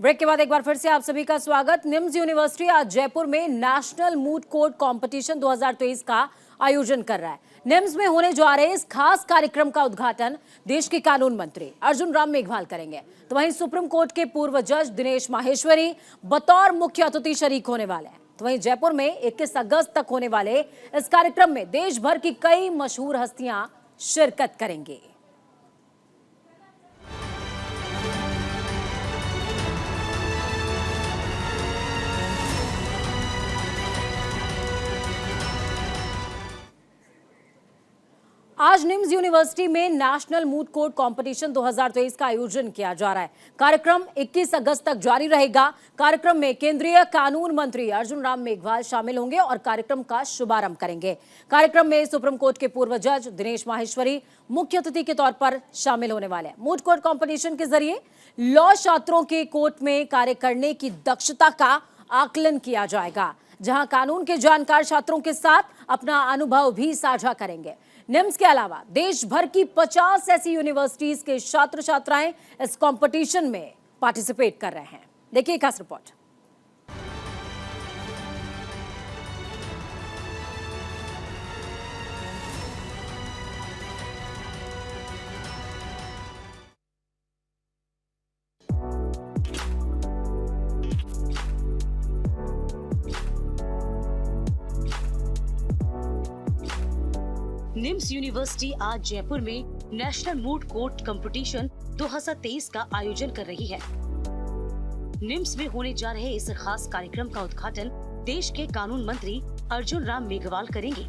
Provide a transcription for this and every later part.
Break के बाद एक बार फिर से आप सभी का स्वागत। निम्स यूनिवर्सिटी आज जयपुर में नेशनल मूड कोर्ट कंपटीशन 2023 का आयोजन कर रहा है। निम्स में होने जा रहे इस खास कार्यक्रम का उद्घाटन देश के कानून मंत्री अर्जुन राम मेघवाल करेंगे। तो वहीं सुप्रीम कोर्ट के पूर्व जज दिनेश माहेश्वरी बतौर मुख्य अतिथि शरीक होने वाले हैं। तो वहीं जयपुर में 21 अगस्त तक होने वाले इस कार्यक्रम में देश भर की कई मशहूर हस्तियां शिरकत करेंगी। आज निम्स यूनिवर्सिटी में नेशनल मूड कोर्ट कंपटीशन 2023 का आयोजन किया जा रहा है। कार्यक्रम 21 अगस्त तक जारी रहेगा। कार्यक्रम में केंद्रीय कानून मंत्री अर्जुन राम मेघवाल शामिल होंगे और कार्यक्रम का शुभारंभ करेंगे। कार्यक्रम में सुप्रीम कोर्ट के पूर्व जज दिनेश माहेश्वरी मुख्य अतिथि के तौर पर शामिल होने वाले हैं। मूड कोर्ट कंपटीशन के जरिए लॉ छात्रों के कोर्ट में कार्य करने की दक्षता का आकलन किया जाएगा, जहां कानून के जानकार छात्रों के साथ अपना अनुभव भी साझा करेंगे। निम्स के अलावा देश भर की 50 ऐसी यूनिवर्सिटीज के छात्र छात्राएं इस कंपटीशन में पार्टिसिपेट कर रहे हैं। देखिए खास रिपोर्ट। निम्स यूनिवर्सिटी आज जयपुर में नेशनल मूड कोर्ट कंपटीशन 2023 का आयोजन कर रही है। निम्स में होने जा रहे इस खास कार्यक्रम का उद्घाटन देश के कानून मंत्री अर्जुन राम मेघवाल करेंगे।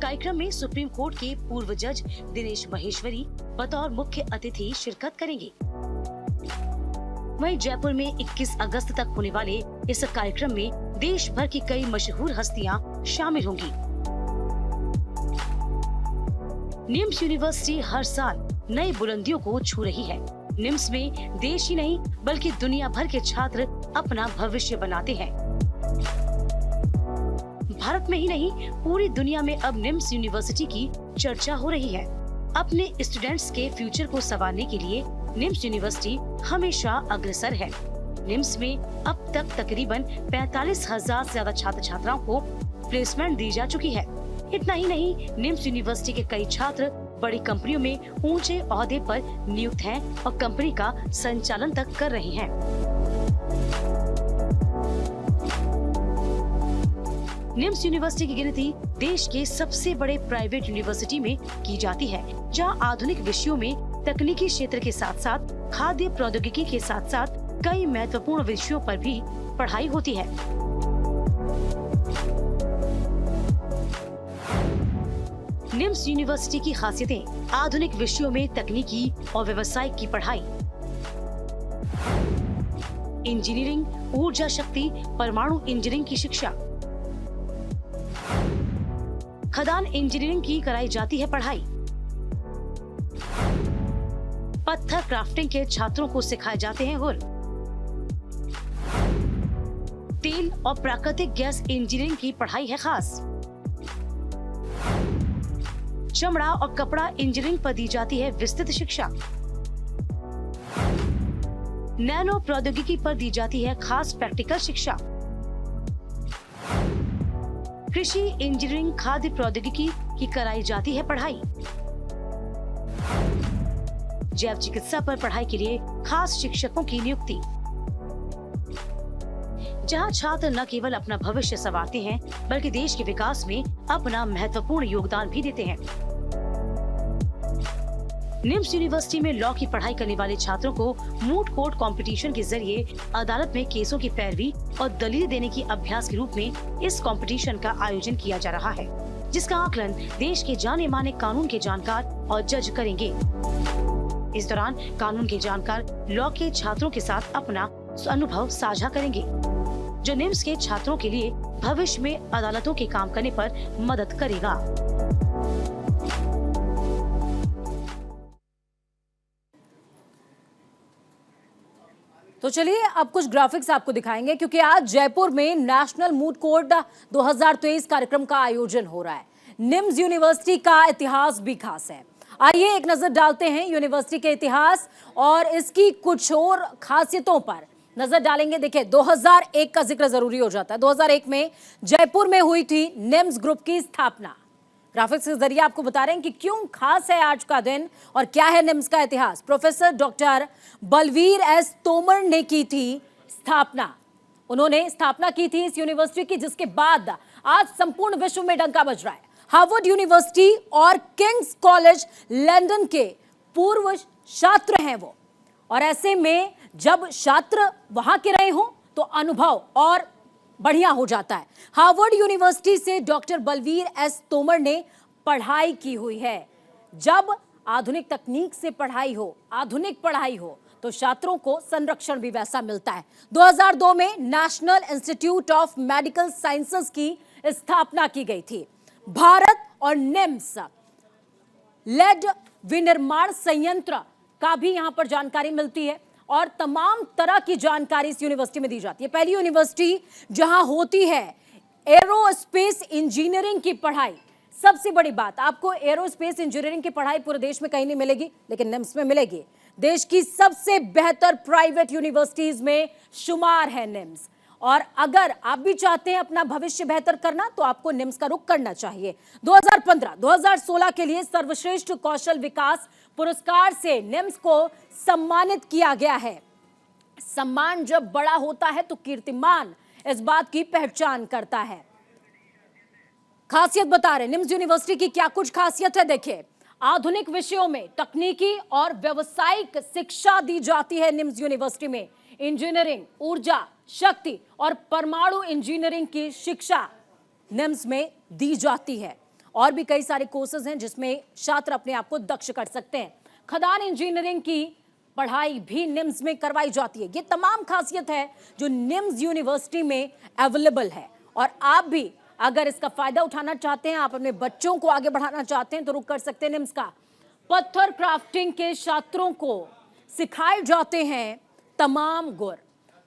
कार्यक्रम में सुप्रीम कोर्ट के पूर्व जज दिनेश माहेश्वरी बतौर मुख्य अतिथि शिरकत करेंगे। वहीं जयपुर में 21 अगस्त तक होने वाले इस कार्यक्रम में देश भर की कई मशहूर हस्तियां शामिल होंगी। निम्स यूनिवर्सिटी हर साल नई बुलंदियों को छू रही है। निम्स में देश ही नहीं बल्कि दुनिया भर के छात्र अपना भविष्य बनाते हैं। भारत में ही नहीं पूरी दुनिया में अब निम्स यूनिवर्सिटी की चर्चा हो रही है। अपने स्टूडेंट्स के फ्यूचर को संवारने के लिए निम्स यूनिवर्सिटी हमेशा अग्रसर है। निम्स में अब तक तकरीबन 45,000 से ज्यादा छात्र छात्राओं को प्लेसमेंट दी जा चुकी है। इतना ही नहीं, निम्स यूनिवर्सिटी के कई छात्र बड़ी कंपनियों में ऊंचे ओहदे पर नियुक्त हैं और कंपनी का संचालन तक कर रहे हैं। निम्स यूनिवर्सिटी की गिनती देश के सबसे बड़े प्राइवेट यूनिवर्सिटी में की जाती है, जहां आधुनिक विषयों में तकनीकी क्षेत्र के साथ साथ खाद्य प्रौद्योगिकी के साथ साथ कई महत्वपूर्ण विषयों पर भी पढ़ाई होती है। निम्स यूनिवर्सिटी की खासियतें आधुनिक विषयों में तकनीकी और व्यवसायिक की पढ़ाई, इंजीनियरिंग, ऊर्जा शक्ति, परमाणु इंजीनियरिंग की शिक्षा, खदान इंजीनियरिंग की कराई जाती है पढ़ाई, पत्थर क्राफ्टिंग के छात्रों को सिखाए जाते हैं हुनर, तेल और प्राकृतिक गैस इंजीनियरिंग की पढ़ाई है खास, चमड़ा और कपड़ा इंजीनियरिंग पर दी जाती है विस्तृत शिक्षा, नैनो प्रौद्योगिकी पर दी जाती है खास प्रैक्टिकल शिक्षा, कृषि इंजीनियरिंग, खाद्य प्रौद्योगिकी की कराई जाती है पढ़ाई, जैव चिकित्सा पर पढ़ाई के लिए खास शिक्षकों की नियुक्ति, जहां छात्र न केवल अपना भविष्य संवारते हैं बल्कि देश के विकास में अपना महत्वपूर्ण योगदान भी देते हैं। निम्स यूनिवर्सिटी में लॉ की पढ़ाई करने वाले छात्रों को मूड कोर्ट कंपटीशन के जरिए अदालत में केसों की पैरवी और दलील देने की अभ्यास के रूप में इस कंपटीशन का आयोजन किया जा रहा है, जिसका आकलन देश के जाने माने कानून के जानकार और जज करेंगे। इस दौरान कानून के जानकार लॉ के छात्रों के साथ अपना अनुभव साझा करेंगे, जो निम्स के छात्रों के लिए भविष्य में अदालतों के काम करने पर मदद करेगा। तो चलिए अब कुछ ग्राफिक्स आपको दिखाएंगे, क्योंकि आज जयपुर में नेशनल मूड कोर्ट 2023 कार्यक्रम का आयोजन हो रहा है। निम्स यूनिवर्सिटी का इतिहास भी खास है। आइए एक नजर डालते हैं यूनिवर्सिटी के इतिहास और इसकी कुछ और खासियतों पर। नजर डालेंगे। देखिए 2001 का जिक्र जरूरी हो जाता है। 2001 में जयपुर में हुई थी निम्स ग्रुप की स्थापना। ग्राफिक्स के जरिए आपको बता रहे हैं कि क्यों खास है आज का दिन और क्या है निम्स का इतिहास। Professor doctor Balvir S Tomar ने की थी स्थापना। उन्होंने स्थापना की थी इस यूनिवर्सिटी की, जिसके बाद आज संपूर्ण विश्व में डंका बज रहा है। हार्वर्ड यूनिवर्सिटी और किंग्स कॉलेज लंदन के पूर्व छात्र हैं वो, और ऐसे में जब छात्र वहां के रहे हो तो अनुभव और बढ़िया हो जाता है। हार्वर्ड यूनिवर्सिटी से डॉक्टर बलवीर एस तोमर ने पढ़ाई की हुई है। जब आधुनिक तकनीक से पढ़ाई हो, आधुनिक पढ़ाई हो, तो छात्रों को संरक्षण भी वैसा मिलता है। 2002 में national institute of medical sciences की स्थापना की गई थी। भारत और निम्स लेड विनिर्माण संयंत्र का भी यहां पर जानकारी मिलती है और तमाम तरह की जानकारी इस यूनिवर्सिटी में दी जाती है। पहली यूनिवर्सिटी जहां होती है एरोस्पेस इंजीनियरिंग की पढ़ाई। सबसे बड़ी बात, आपको एरोस्पेस इंजीनियरिंग की पढ़ाई पूरे देश में कहीं नहीं मिलेगी, लेकिन निम्स में मिलेगी। देश की सबसे बेहतर प्राइवेट यूनिवर्सिटीज में शुमार है निम्स, और अगर आप भी चाहते हैं अपना भविष्य बेहतर करना तो आपको निम्स का रुख करना चाहिए। 2015-2016 के लिए सर्वश्रेष्ठ कौशल विकास पुरस्कार से निम्स को सम्मानित किया गया है। सम्मान जब बड़ा होता है तो कीर्तिमान इस बात की पहचान करता है। खासियत बता रहे निम्स यूनिवर्सिटी की क्या कुछ खासियत है। देखिए, आधुनिक विषयों में तकनीकी और व्यावसायिक शिक्षा दी जाती है निम्स यूनिवर्सिटी में। इंजीनियरिंग, ऊर्जा, शक्ति और परमाणु इंजीनियरिंग की शिक्षा निम्स में दी जाती है। और भी कई सारे कोर्सेज हैं जिसमें छात्र अपने आप को दक्ष कर सकते हैं। खदान इंजीनियरिंग की पढ़ाई भी निम्स में करवाई जाती है। ये तमाम खासियत है जो निम्स यूनिवर्सिटी में अवेलेबल है, और आप भी अगर इसका फायदा उठाना चाहते हैं, आप अपने बच्चों को आगे बढ़ाना चाहते हैं, तो रुक कर सकते हैं निम्स का। पत्थर क्राफ्टिंग के छात्रों को सिखाए जाते हैं तमाम गुर।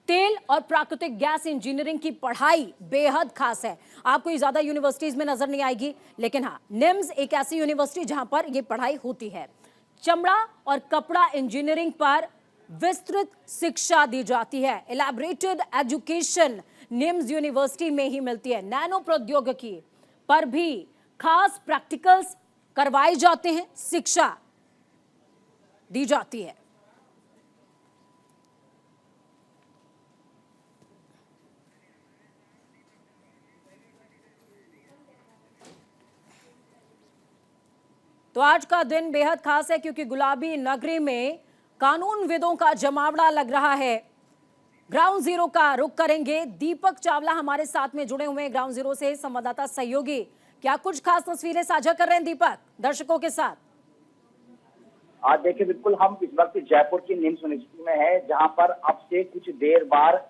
तेल और प्राकृतिक गैस इंजीनियरिंग की पढ़ाई बेहद खास है। आपको ये ज्यादा यूनिवर्सिटीज में नजर नहीं आएगी, लेकिन हाँ, निम्स एक ऐसी यूनिवर्सिटी जहां पर ये पढ़ाई होती है। चमड़ा और कपड़ा इंजीनियरिंग पर विस्तृत शिक्षा दी जाती है। इलैबोरेटेड एजुकेशन निम्स यूनिवर्सिटी में ही मिलती है। नैनो प्रौद्योगिकी पर भी खास प्रैक्टिकल्स करवाए जाते हैं, शिक्षा दी जाती है। तो आज का दिन बेहद खास है क्योंकि गुलाबी नगरी में कानून विदों का जमावड़ा लग रहा है। ग्राउंड जीरो का रुख करेंगे। दीपक चावला हमारे साथ में जुड़े हुए हैं ग्राउंड जीरो से, संवाददाता सहयोगी। क्या कुछ खास तस्वीरें साझा कर रहे हैं दीपक दर्शकों के साथ? आज देखिए, बिल्कुल हम इस वक्त जयपुर की निम्स यूनिवर्सिटी में है, जहां पर अब से कुछ देर बाद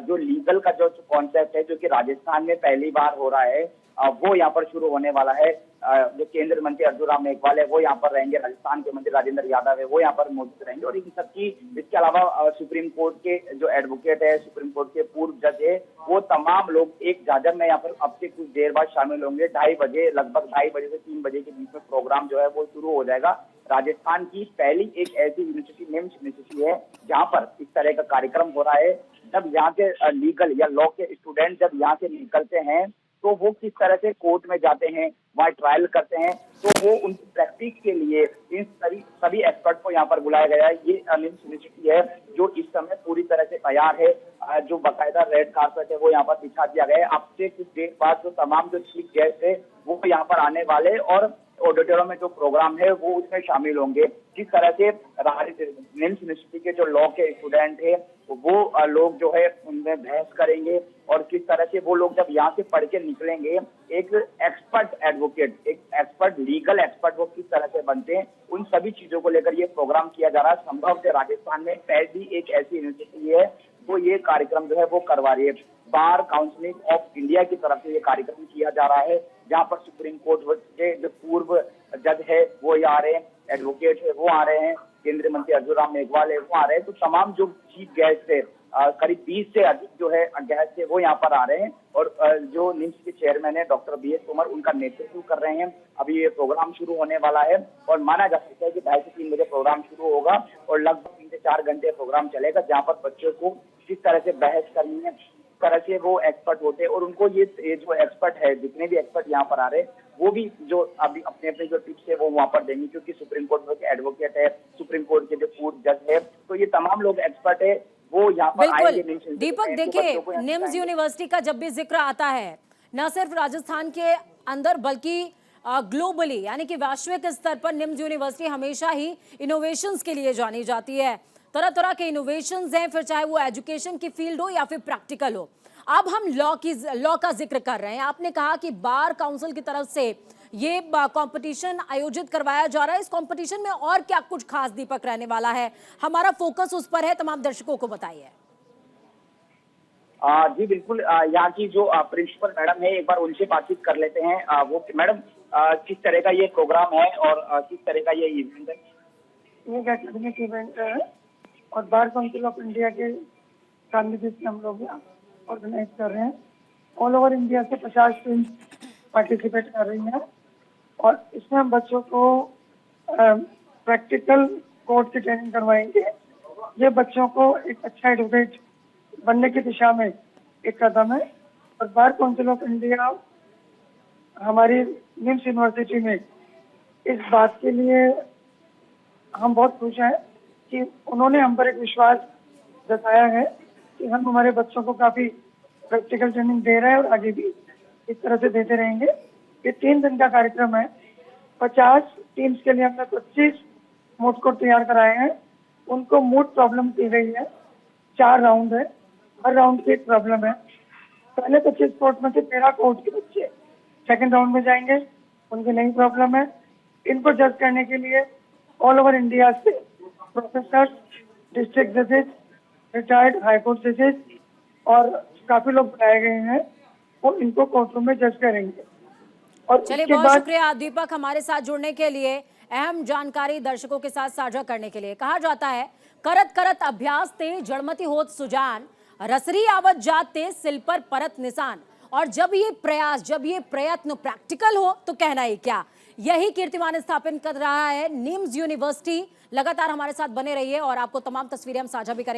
जो लीगल का जो कॉन्सेप्ट है, जो कि राजस्थान में पहली बार हो रहा है, वो यहाँ पर शुरू होने वाला है। जो केंद्रीय मंत्री अर्जुन राम मेघवाल है वो यहाँ पर रहेंगे, राजस्थान के मंत्री राजेंद्र यादव है वो यहाँ पर मौजूद रहेंगे, और इन सबकी इसके अलावा सुप्रीम कोर्ट के जो एडवोकेट है, सुप्रीम कोर्ट के पूर्व जज है, वो तमाम लोग एक जाजर में यहाँ पर अब से कुछ देर बाद शामिल होंगे। 2:30 बजे, लगभग 2:30 बजे से 3 बजे के बीच में प्रोग्राम जो है वो शुरू हो जाएगा। राजस्थान की पहली एक ऐसी यूनिवर्सिटी निम्स यूनिवर्सिटी है जहाँ पर इस तरह का कार्यक्रम हो रहा है। जब यहाँ के लीगल या लॉ के स्टूडेंट जब यहाँ से निकलते हैं तो वो किस तरह से कोर्ट में जाते हैं, वहाँ ट्रायल करते हैं, तो वो उनकी प्रैक्टिस के लिए इन सभी एक्सपर्ट को यहाँ पर बुलाया गया है। ये निम्स यूनिवर्सिटी है जो इस समय पूरी तरह से तैयार है। जो बाकायदा रेड कार्पेट है वो यहाँ पर बिछा दिया गया है। अब से कुछ देर बाद जो तमाम जो चीफ गेस्ट है वो यहाँ पर आने वाले और ऑडिटोरियम में जो प्रोग्राम है वो उसमें शामिल होंगे। किस तरह से निम्स यूनिवर्सिटी के जो लॉ के स्टूडेंट है वो लोग जो है उनमें बहस करेंगे, और किस तरह से वो लोग जब यहाँ से पढ़ के निकलेंगे एक एक्सपर्ट एडवोकेट, एक एक्सपर्ट लीगल एक्सपर्ट वो किस तरह से बनते हैं, उन सभी चीजों को लेकर ये प्रोग्राम किया जा रहा है। संभव से राजस्थान में पहली एक ऐसी यूनिवर्सिटी है तो ये कार्यक्रम जो है वो करवा रही है। बार काउंसिल ऑफ इंडिया की तरफ से ये कार्यक्रम किया जा रहा है, जहाँ पर सुप्रीम कोर्ट के जो पूर्व जज है वो आ रहे हैं, एडवोकेट है वो आ रहे हैं, केंद्रीय मंत्री अर्जुन राम मेघवाल है वो आ रहे हैं। तो तमाम जो चीफ गेस्ट है, करीब 20 से अधिक जो है गेस्ट है वो यहाँ पर आ रहे हैं, और जो निम्स के चेयरमैन है डॉक्टर बी एस तोमर उनका नेतृत्व कर रहे हैं। अभी ये प्रोग्राम शुरू होने वाला है और माना जा सकता है कि 2:30 से 3 बजे प्रोग्राम शुरू होगा और लगभग 3 से 4 घंटे प्रोग्राम चलेगा, जहाँ पर बच्चों को किस तरह से बहस करनी है, किस तरह से वो एक्सपर्ट होते हैं। और उनको ये जो एक्सपर्ट है, जितने भी एक्सपर्ट यहाँ पर आ रहे हैं, वो भी जो अभी अपने अपने जो टिप्स है वो वहाँ पर देंगे, क्योंकि सुप्रीम कोर्ट में एडवोकेट है, सुप्रीम कोर्ट के जो पूर्व जज है, तो ये तमाम लोग एक्सपर्ट है, वो यहाँ पर आएंगे। बिल्कुल दीपक, देखिए निम्स यूनिवर्सिटी का जब भी जिक्र आता है, न सिर्फ राजस्थान के अंदर बल्कि ग्लोबली यानी कि वैश्विक स्तर पर निम्स यूनिवर्सिटी हमेशा ही इनोवेशंस के लिए जानी जाती है। तरह तरह के इनोवेशंस हैं, फिर चाहे वो एजुकेशन की फील्ड हो या फिर प्रैक्टिकल हो। अब हम लॉ का जिक्र कर रहे हैं। आपने कहा कि बार काउंसिल की तरफ से ये कंपटीशन आयोजित करवाया जा रहा है। इस कंपटीशन में और क्या कुछ खास दीपक रहने वाला है? हमारा फोकस उस पर है, तमाम दर्शकों को बताइए। जी बिल्कुल, यहाँ की जो प्रिंसिपल मैडम है, एक बार उनसे बातचीत कर लेते हैं। वो मैडम, किस तरह का ये प्रोग्राम है और किस तरह का ये इवेंट है? ये एक एकेडमिक इवेंट है और बार काउंसिल ऑफ इंडिया के सानिध्य से हम लोग ऑर्गेनाइज कर रहे हैं। ऑल ओवर इंडिया से 50 टीम पार्टिसिपेट कर रही हैं और इसमें हम बच्चों को प्रैक्टिकल कोड की ट्रेनिंग करवाएंगे। ये बच्चों को एक अच्छा एडवोकेट बनने की दिशा में एक कदम है। और बार काउंसिल ऑफ इंडिया हमारी निम्स यूनिवर्सिटी में इस बात के लिए हम बहुत खुश हैं कि उन्होंने हम पर एक विश्वास जताया है कि हम हमारे बच्चों को काफी प्रैक्टिकल ट्रेनिंग दे रहे हैं और आगे भी इस तरह से देते रहेंगे। ये 3 दिन का कार्यक्रम है। 50 टीम्स के लिए हमने 25 मूड कोर्ट तैयार कराए हैं। उनको मूड प्रॉब्लम दी गई है। 4 राउंड है, हर राउंड की एक प्रॉब्लम है। पहले 25 कोर्ट में से 13 कोर्ट के बच्चे सेकंड राउंड में जाएंगे, उनकी नई प्रॉब्लम है। इनको जज करने के लिए ऑल ओवर इंडिया से प्रोफेसर, डिस्ट्रिक्ट जजेस, रिटायर्ड हाईकोर्ट जजेस और काफी लोग बुलाए गए हैं, वो इनको कोर्टरूम में जज करेंगे। और चलिए, इसके बहुत बाद शुक्रिया दीपक हमारे साथ जुड़ने के लिए, अहम जानकारी दर्शकों के साथ साझा करने के लिए। कहा जाता है करत करत अभ्यास ते जड़मती होत सुजान, रसरी आवत जाते सिल पर परत निशान। और जब ये प्रयास, जब ये प्रयत्न प्रैक्टिकल हो तो कहना ही क्या। यही कीर्तिमान स्थापित कर रहा है निम्स यूनिवर्सिटी। लगातार हमारे साथ बने रहिए और आपको तमाम तस्वीरें हम साझा भी करेंगे।